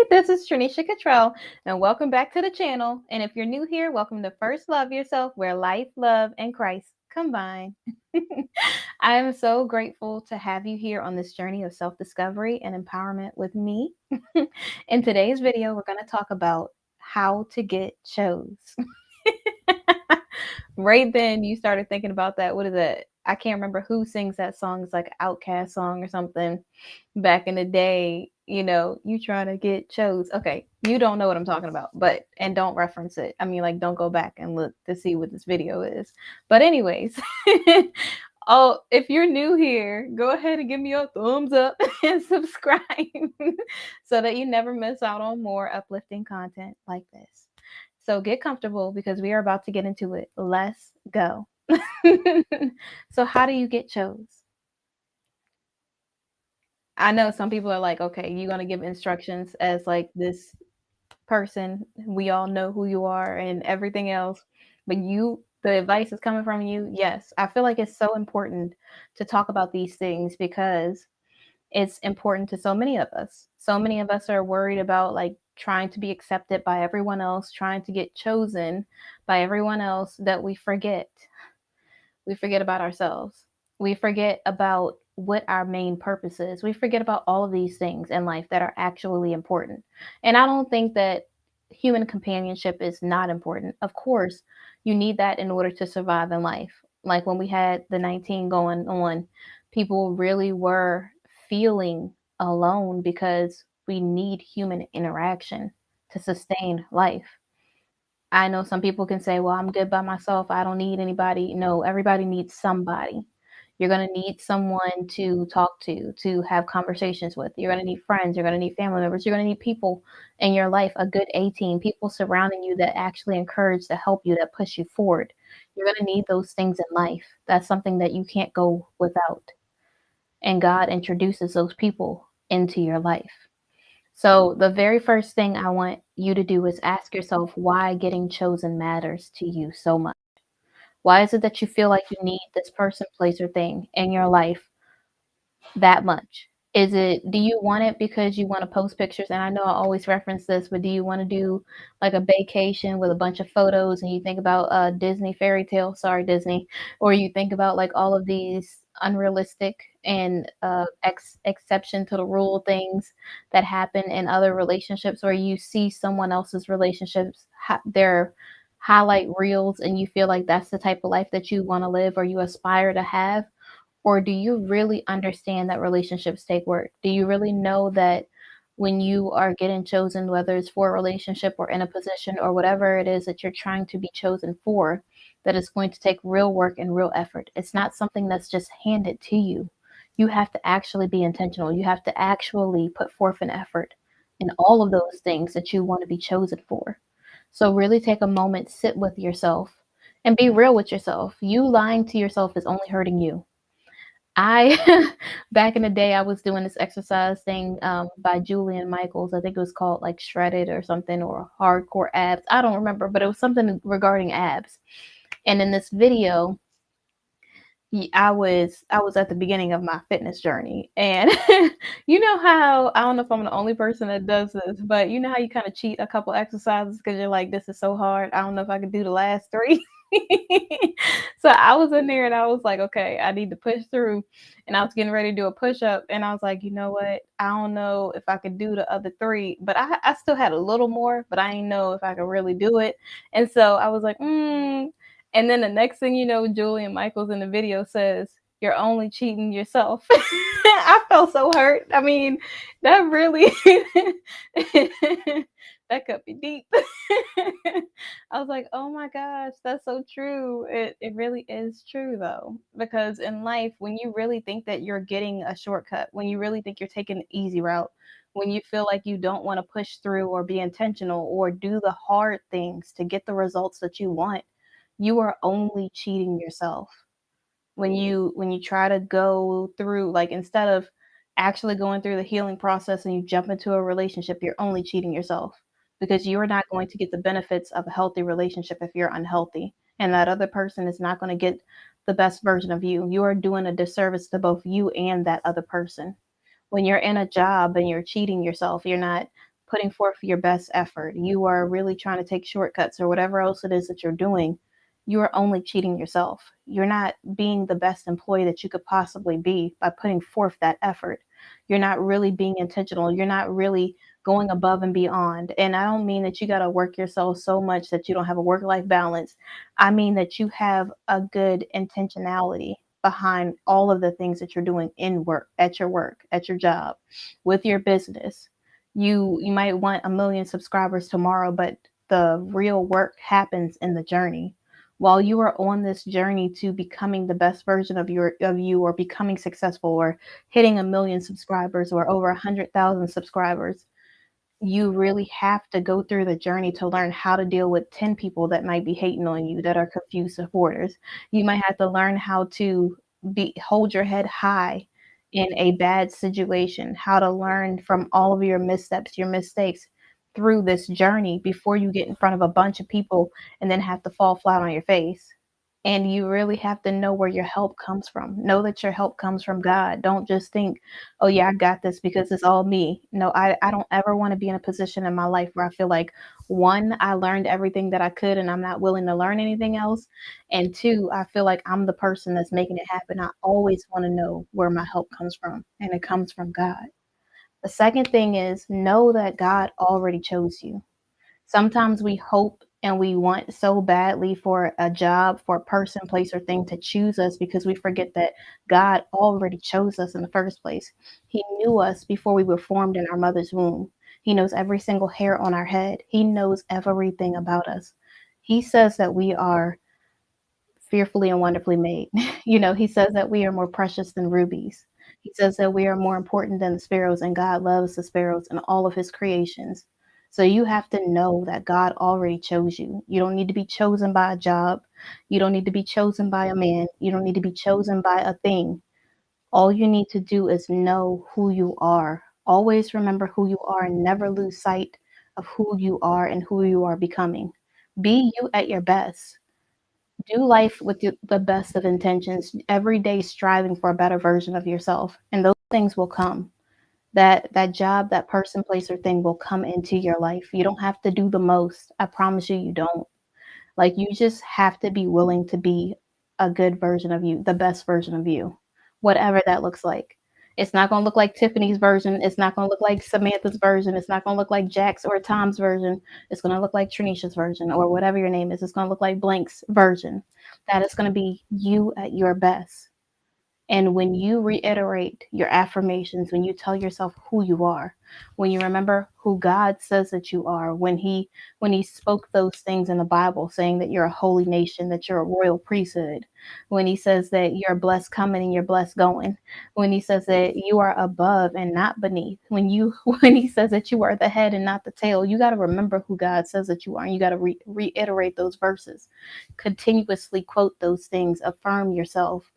This is Tranisha Cottrell, and welcome back to the channel. And if you're new here, welcome to First Love Yourself, where life, love, and Christ combine. I am so grateful to have you here on this journey of self discovery and empowerment with me. In today's video, we're going to talk about how to get chose. Right then, you started thinking about that. What is it? I can't remember who sings that song. It's like an Outcast song or something back in the day. You trying to get chose. Okay, you don't know what I'm talking about, and don't reference it. I mean, like, don't go back and look to see what this video is. But anyways, oh, if you're new here, go ahead and give me a thumbs up and subscribe so that you never miss out on more uplifting content like this. So get comfortable because we are about to get into it. Let's go. So how do you get chose? I know some people are like, okay, you're going to give instructions as like this person. We all know who you are and everything else. But the advice is coming from you. Yes. I feel like it's so important to talk about these things because it's important to so many of us. So many of us are worried about like trying to be accepted by everyone else, trying to get chosen by everyone else that we forget. We forget about ourselves. We forget about what our main purpose is. We forget about all of these things in life that are actually important. And I don't think that human companionship is not important. Of course, you need that in order to survive in life. Like when we had the 19 going on, people really were feeling alone because we need human interaction to sustain life. I know some people can say, well, I'm good by myself. I don't need anybody. No, everybody needs somebody. You're going to need someone to talk to have conversations with. You're going to need friends. You're going to need family members. You're going to need people in your life, a good A team, people surrounding you that actually encourage, to help you, that push you forward. You're going to need those things in life. That's something that you can't go without. And God introduces those people into your life. So the very first thing I want you to do is ask yourself why getting chosen matters to you so much. Why is it that you feel like you need this person, place, or thing in your life that much? Do you want it because you want to post pictures? And I know I always reference this, but do you want to do like a vacation with a bunch of photos and you think about Disney fairy tale, sorry, Disney, or you think about like all of these unrealistic and exception to the rule things that happen in other relationships, or you see someone else's relationships, their highlight reels, and you feel like that's the type of life that you want to live or you aspire to have? Or do you really understand that relationships take work? Do you really know that when you are getting chosen, whether it's for a relationship or in a position or whatever it is that you're trying to be chosen for, that it's going to take real work and real effort? It's not something that's just handed to you. You have to actually be intentional. You have to actually put forth an effort in all of those things that you want to be chosen for. So really take a moment, sit with yourself, and be real with yourself. You lying to yourself is only hurting you. I back in the day, I was doing this exercise thing by Julian Michaels. I think it was called like shredded or something, or hardcore abs. I don't remember, but it was something regarding abs. And in this video, I was at the beginning of my fitness journey, and you know how, I don't know if I'm the only person that does this, but you know how you kind of cheat a couple exercises because you're like, this is so hard. I don't know if I can do the last three. So I was in there and I was like, okay, I need to push through. And I was getting ready to do a push up. And I was like, you know what? I don't know if I could do the other three, but I still had a little more, but I didn't know if I could really do it. And so I was like, And then the next thing you know, Julian Michaels in the video says, you're only cheating yourself. I felt so hurt. I mean, that really, that cut me deep. I was like, oh my gosh, that's so true. It really is true though, because in life, when you really think that you're getting a shortcut, when you really think you're taking the easy route, when you feel like you don't want to push through or be intentional or do the hard things to get the results that you want, you are only cheating yourself. When you try to go through, like, instead of actually going through the healing process and you jump into a relationship, you're only cheating yourself because you are not going to get the benefits of a healthy relationship if you're unhealthy, and that other person is not going to get the best version of you. You are doing a disservice to both you and that other person. When you're in a job and you're cheating yourself, you're not putting forth your best effort, you are really trying to take shortcuts or whatever else it is that you're doing, you are only cheating yourself. You're not being the best employee that you could possibly be by putting forth that effort. You're not really being intentional. You're not really going above and beyond. And I don't mean that you got to work yourself so much that you don't have a work life balance. I mean that you have a good intentionality behind all of the things that you're doing in work, at your job, with your business. You might want a million subscribers tomorrow, but the real work happens in the journey. While you are on this journey to becoming the best version of you or becoming successful or hitting a million subscribers or over 100,000 subscribers, you really have to go through the journey to learn how to deal with 10 people that might be hating on you, that are confused supporters. You might have to learn how to be hold your head high in a bad situation, how to learn from all of your missteps, your mistakes through this journey before you get in front of a bunch of people and then have to fall flat on your face. And you really have to know where your help comes from. Know that your help comes from God. Don't just think, oh, yeah, I got this because it's all me. No, I don't ever want to be in a position in my life where I feel like, one, I learned everything that I could and I'm not willing to learn anything else. And two, I feel like I'm the person that's making it happen. I always want to know where my help comes from, and it comes from God. The second thing is know that God already chose you. Sometimes we hope and we want so badly for a job, for a person, place, or thing to choose us because we forget that God already chose us in the first place. He knew us before we were formed in our mother's womb. He knows every single hair on our head. He knows everything about us. He says that we are fearfully and wonderfully made. He says that we are more precious than rubies. He says that we are more important than the sparrows, and God loves the sparrows and all of his creations. So you have to know that God already chose you. You don't need to be chosen by a job. You don't need to be chosen by a man. You don't need to be chosen by a thing. All you need to do is know who you are. Always remember who you are and never lose sight of who you are and who you are becoming. Be you at your best. Do life with the best of intentions, every day striving for a better version of yourself, and those things will come. That job, that person, place, or thing will come into your life. You don't have to do the most. I promise you, you don't. Like, you just have to be willing to be a good version of you, the best version of you, whatever that looks like. It's not going to look like Tiffany's version. It's not going to look like Samantha's version. It's not going to look like Jack's or Tom's version. It's going to look like Tranisha's version or whatever your name is. It's going to look like Blank's version. That is going to be you at your best. And when you reiterate your affirmations, when you tell yourself who you are, when you remember who God says that you are, when he spoke those things in the Bible, saying that you're a holy nation, that you're a royal priesthood, when he says that you're blessed coming and you're blessed going, when he says that you are above and not beneath, when he says that you are the head and not the tail, you got to remember who God says that you are, and you got to reiterate those verses, continuously quote those things, affirm yourself,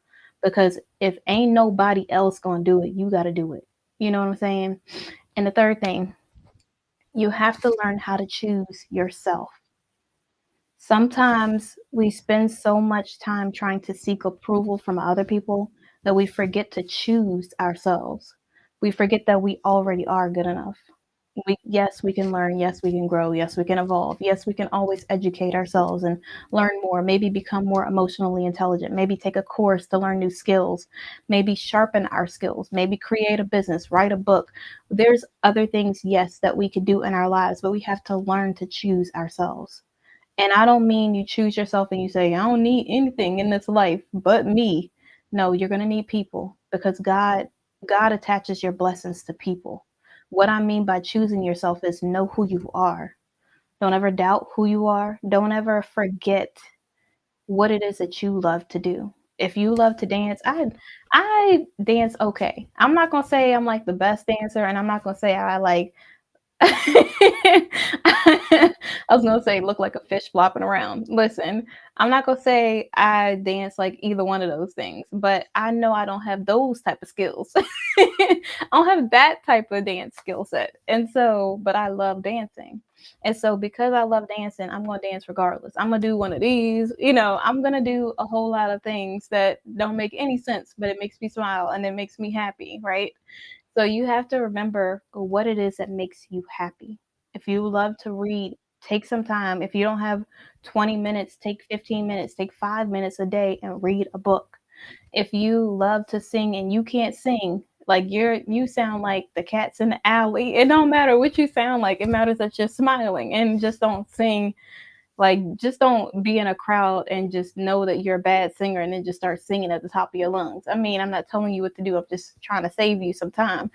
because if ain't nobody else gonna do it, you gotta do it. You know what I'm saying? And the third thing, you have to learn how to choose yourself. Sometimes we spend so much time trying to seek approval from other people that we forget to choose ourselves. We forget that we already are good enough. Yes, we can learn. Yes, we can grow. Yes, we can evolve. Yes, we can always educate ourselves and learn more, maybe become more emotionally intelligent, maybe take a course to learn new skills, maybe sharpen our skills, maybe create a business, write a book. There's other things, yes, that we could do in our lives, but we have to learn to choose ourselves. And I don't mean you choose yourself and you say, I don't need anything in this life but me. No, you're going to need people because God attaches your blessings to people. What I mean by choosing yourself is know who you are. Don't ever doubt who you are. Don't ever forget what it is that you love to do. If you love to dance, I dance okay. I'm not going to say I'm like the best dancer, and I'm not going to say I like I was gonna say look like a fish flopping around. Listen, I'm not gonna say I dance like either one of those things, but I know I don't have those type of skills. I don't have that type of dance skill set. And so, but I love dancing. And so because I love dancing, I'm gonna dance regardless. I'm gonna do one of these, I'm gonna do a whole lot of things that don't make any sense, but it makes me smile and it makes me happy, right? So you have to remember what it is that makes you happy. If you love to read, take some time. If you don't have 20 minutes, take 15 minutes, take 5 minutes a day and read a book. If you love to sing and you can't sing, like you sound like the cats in the alley. It don't matter what you sound like. It matters that you're smiling and just don't sing like, just don't be in a crowd and just know that you're a bad singer and then just start singing at the top of your lungs. I mean, I'm not telling you what to do. I'm just trying to save you some time.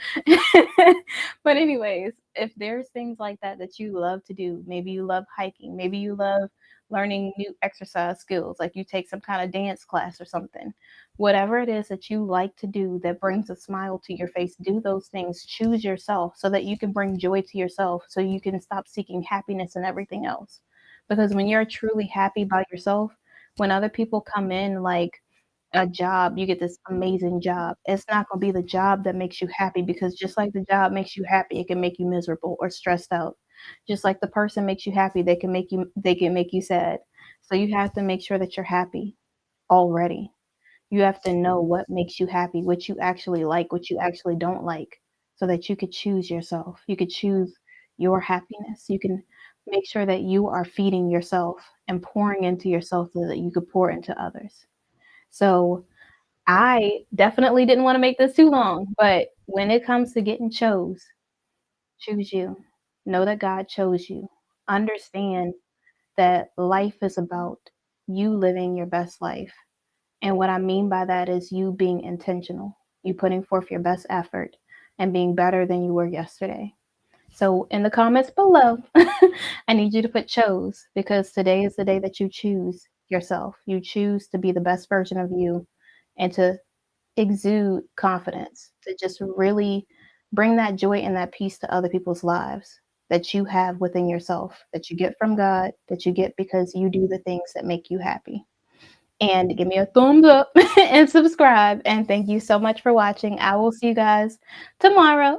But anyways, if there's things like that that you love to do, maybe you love hiking, maybe you love learning new exercise skills, like you take some kind of dance class or something. Whatever it is that you like to do that brings a smile to your face, do those things. Choose yourself so that you can bring joy to yourself so you can stop seeking happiness in everything else. Because when you're truly happy by yourself, when other people come in like a job, you get this amazing job. It's not gonna be the job that makes you happy because just like the job makes you happy, it can make you miserable or stressed out. Just like the person makes you happy, they can make you sad. So you have to make sure that you're happy already. You have to know what makes you happy, what you actually like, what you actually don't like, so that you could choose yourself. You could choose your happiness. You can make sure that you are feeding yourself and pouring into yourself so that you could pour into others. So I definitely didn't want to make this too long, but when it comes to getting chose, choose you. Know that God chose you. Understand that life is about you living your best life. And what I mean by that is you being intentional, you putting forth your best effort and being better than you were yesterday. So in the comments below, I need you to put chose because today is the day that you choose yourself. You choose to be the best version of you and to exude confidence, to just really bring that joy and that peace to other people's lives that you have within yourself, that you get from God, that you get because you do the things that make you happy and give me a thumbs up and subscribe. And thank you so much for watching. I will see you guys tomorrow.